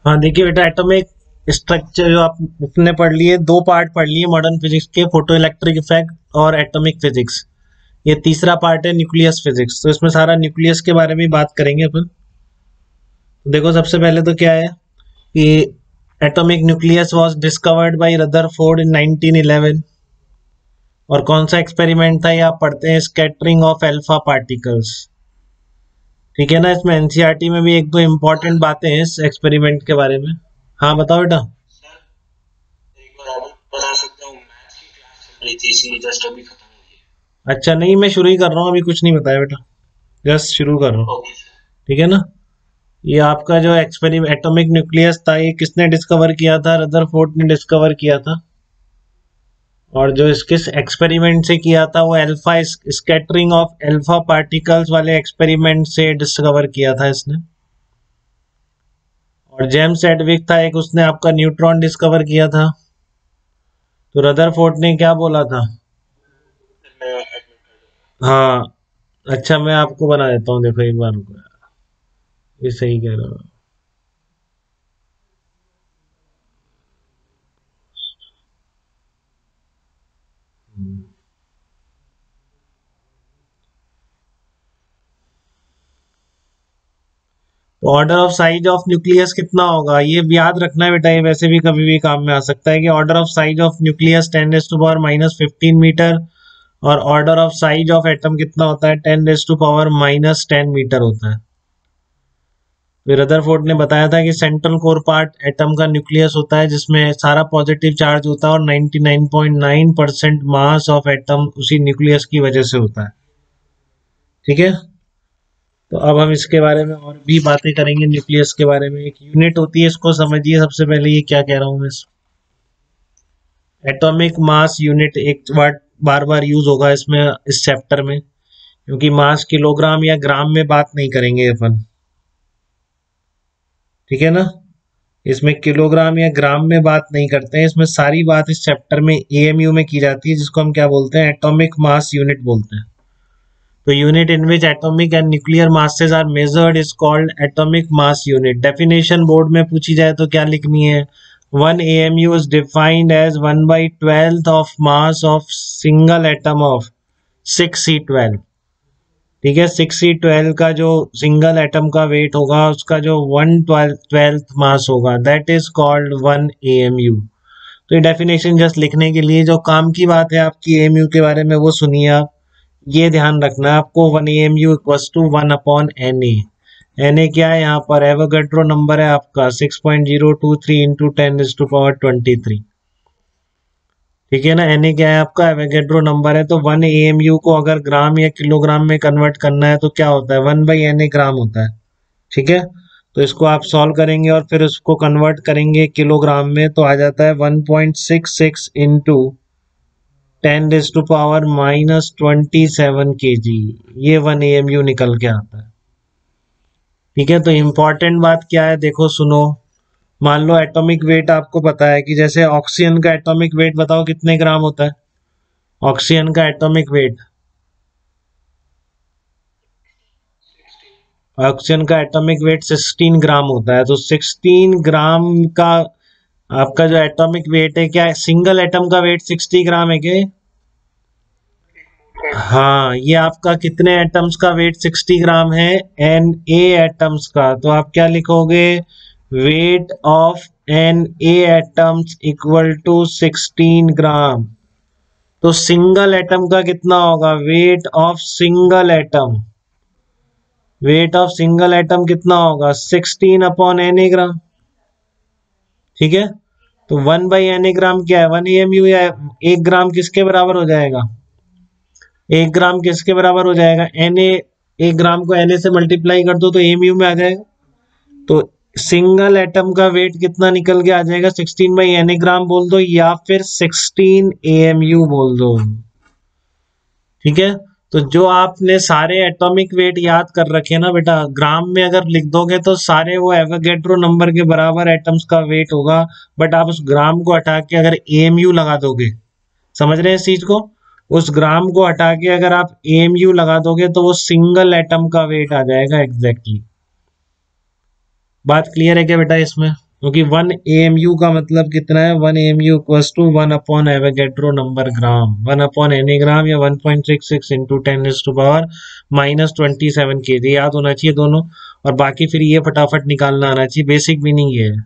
हाँ देखिए बेटा, एटॉमिक स्ट्रक्चर जो आपने पढ़ लिए, दो पार्ट पढ़ लिए मॉडर्न फिजिक्स के, फोटो इलेक्ट्रिक इफेक्ट और एटॉमिक फिजिक्स। ये तीसरा पार्ट है न्यूक्लियस फिजिक्स, तो इसमें सारा न्यूक्लियस के बारे में बात करेंगे अपन। तो देखो सबसे पहले तो क्या है कि atomic nucleus was discovered by Rutherford in 1911। और कौन सा एक्सपेरिमेंट था ये आप पढ़ते हैं, स्कैटरिंग ऑफ अल्फा पार्टिकल्स। ठीक है ना, इसमें एनसीईआरटी में भी एक दो इम्पोर्टेंट बातें हैं इस एक्सपेरिमेंट के बारे में। हाँ बताओ बेटा। एक बार और बता सकता हूँ, मैथ्स की क्लास चल रही थी इसलिए जस्ट अभी खत्म हुई अच्छा नहीं, मैं शुरू ही कर रहा हूँ, अभी कुछ नहीं बताया बेटा, जस्ट शुरू कर रहा है। हूँ। Okay sir. ठीक है ना। ये आपका जो एक्सपेरिमेंट एटॉमिक न्यूक्लियस था, ये किसने डिस्कवर किया था? रदरफोर्ड ने डिस्कवर किया था। और जो इसके एक्सपेरिमेंट से किया था वो alpha scattering of alpha particles वाले एक्सपेरिमेंट से डिस्कवर किया था इसने। और जेम्स एडविक था एक, उसने आपका न्यूट्रॉन डिस्कवर किया था। तो रदरफोर्ड ने क्या बोला था? मैं एडमिट कर दूंगा। हाँ। अच्छा मैं आपको बना देता हूँ, देखो एक बार रुको यार, ये सही कह रहा हूँ। तो order of size of nucleus कितना होगा, ये भी याद रखना है बेटा, ये वैसे भी कभी भी काम में आ सकता है कि order of size of nucleus 10⁻⁻15 metre. और order of size of atom कितना होता है? 10⁻⁻10 मीटर होता है। फिर रदरफोर्ड ने बताया था कि सेंट्रल कोर पार्ट एटम का न्यूक्लियस होता है, जिसमें सारा पॉजिटिव चार्ज होता है और 99.9% मास ऑफ एटम उसी न्यूक्लियस की वजह से होता है। ठीक है। तो अब हम इसके बारे में और भी बातें करेंगे, न्यूक्लियस के बारे में। एक यूनिट होती है, इसको समझिए सबसे पहले, ये क्या कह रहा हूँ मैं। एटॉमिक मास यूनिट एक वर्ड बार बार यूज होगा इसमें, इस चैप्टर में, क्योंकि मास किलोग्राम या ग्राम में बात नहीं करेंगे अपन। ठीक है ना। इसमें किलोग्राम या ग्राम में बात नहीं करते हैं, इसमें सारी बात इस चैप्टर में एएमयू में की जाती है, जिसको हम क्या बोलते हैं? एटॉमिक मास यूनिट बोलते हैं। तो unit in which atomic and nuclear masses are measured is called atomic mass unit. Definition board में पूछी जाए तो क्या लिखनी है? 1 AMU is defined as 1/12 of mass of single atom of 6C12। ठीक है, 6C12 का जो सिंगल एटम का वेट होगा, उसका जो 1/12 मास होगा, दैट इज कॉल्ड 1 AMU। तो ये डेफिनेशन जस्ट लिखने के लिए, जो काम की बात है आपकी एएमयू के बारे में वो सुनिए आप। ये ध्यान रखना है आपको, 1 AMU equals to 1/Na। Na क्या है यहाँ पर? एवोगैड्रो नंबर है आपका 6.023 इंटू 10⁻23। ठीक है ना। Na क्या है आपका? एवोगैड्रो नंबर है। तो 1 AMU को अगर ग्राम या किलोग्राम में कन्वर्ट करना है तो क्या होता है? 1/Na ग्राम होता है। ठीक है। तो इसको आप सॉल्व करेंगे और फिर उसको कन्वर्ट करेंगे किलोग्राम में, तो आ जाता है 1.66 इंटू 10⁻⁻27 kg। ये 1 AMU निकल के आता है। ठीक है। तो इम्पोर्टेंट बात क्या है, देखो सुनो। मान लो एटॉमिक वेट आपको पता है कि जैसे ऑक्सीजन का एटॉमिक वेट बताओ कितने ग्राम होता है? ऑक्सीजन का एटॉमिक वेट, 16। ऑक्सीजन का एटॉमिक वेट 16 ग्राम होता है। तो 16 ग्राम का आपका जो एटॉमिक वेट है, क्या सिंगल एटम का वेट 60 ग्राम है क्या? एक मोल का एटम। हाँ, ये आपका कितने एटम्स का वेट 60 ग्राम है? Na एटम्स का। तो आप क्या लिखोगे? Weight of Na atoms equal to 16 gram. तो सिंगल एटम का कितना होगा? Weight of single atom, weight of single atom कितना होगा? 16/Na ग्राम। ठीक है। तो 1/Na ग्राम क्या है? 1 AMU या 1 ग्राम किसके बराबर हो जाएगा? 1 ग्राम किसके बराबर हो जाएगा? Na। 1 ग्राम को Na से मल्टीप्लाई कर दो तो AMU में आ जाएगा। तो सिंगल एटम का वेट कितना निकल के आ जाएगा? 16/Na ग्राम बोल दो या फिर 16 AMU बोल दो। ठीक है। तो जो आपने सारे एटॉमिक वेट याद कर रखे ना बेटा, ग्राम में अगर लिख दोगे तो सारे वो एवोगैड्रो नंबर के बराबर एटम्स का वेट होगा। बट आप उस ग्राम को हटा के अगर एएमयू लगा दोगे, समझ रहे हैं इस चीज को? उस ग्राम को हटा के अगर आप एएमयू लगा दोगे तो वो सिंगल एटम का वेट आ जाएगा एग्जैक्टली। बात क्लियर है क्या बेटा इसमें? क्योंकि 1 AMU का मतलब कितना है, 1 AMU equals to 1 upon Avogadro number gram, 1 upon N gram या 1.66 इंटू 10⁻⁻27 kg, याद होना चाहिए दोनों। और बाकी फिर ये फटाफट निकालना आना चाहिए, बेसिक मीनिंग ये है।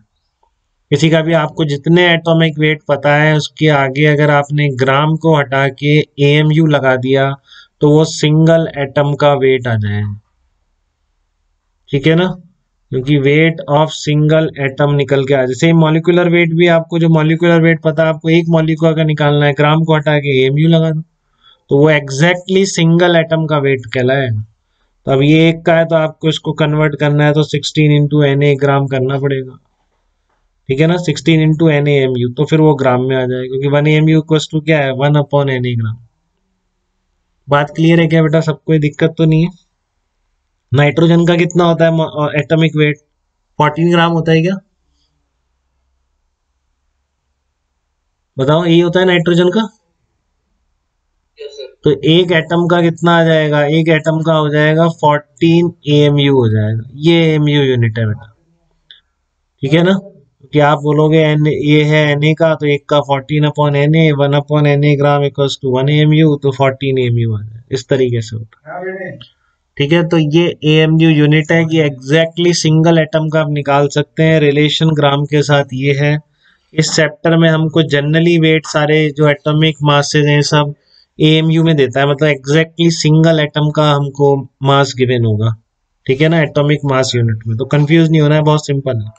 किसी का भी आपको जितने एटॉमिक वेट पता है उसके आगे अगर आपने ग्राम को हटा के AMU लगा दिया तो वो सिंगल एटम का वेट आ जाएगा, ठीक है ना, क्योंकि वेट ऑफ सिंगल एटम निकल के आ जाए। सेम मॉलिक्यूलर वेट भी, आपको जो मॉलिक्यूलर वेट पता है, आपको एक मॉलिक्यूल का निकालना है, ग्राम को हटा के AMU लगा दो तो वो एग्जैक्टली सिंगल एटम का वेट कहलाएगा। तो अब ये एक का है तो आपको इसको कन्वर्ट करना है तो 16 इंटू NA ग्राम करना पड़ेगा, ठीक है ना, 16 इंटू NAMU, तो फिर वो ग्राम में आ जाएगा क्योंकि 1 AMU इक्वल्स टू क्या है, 1 अपॉन NA ग्राम। बात क्लियर है क्या बेटा, सबको कोई दिक्कत तो नहीं है? नाइट्रोजन का कितना होता है एटॉमिक वेट, 14 ग्राम होता है क्या, बताओ, यही होता है नाइट्रोजन का। तो एक एटम का कितना आ जाएगा, एक एटम का हो जाएगा 14 AMU हो जाएगा, ये AMU यूनिट है बेटा, ठीक है ना। कि आप बोलोगे एन ये है Na का, तो एक का 14 upon Na, 1 upon Na gram equals to 1 AMU, तो 14 AMU आ जाए, इस तरीके से होता है, ठीक है। तो ये AMU यूनिट है कि एग्जैक्टली सिंगल एटम का आप निकाल सकते हैं, रिलेशन ग्राम के साथ ये है। इस चैप्टर में हमको जनरली वेट सारे जो एटॉमिक मासेस हैं सब AMU में देता है, मतलब एग्जैक्टली सिंगल एटम का हमको मास गिवन होगा, ठीक है ना, एटॉमिक मास यूनिट में। तो कंफ्यूज नहीं होना है, बहुत सिंपल है।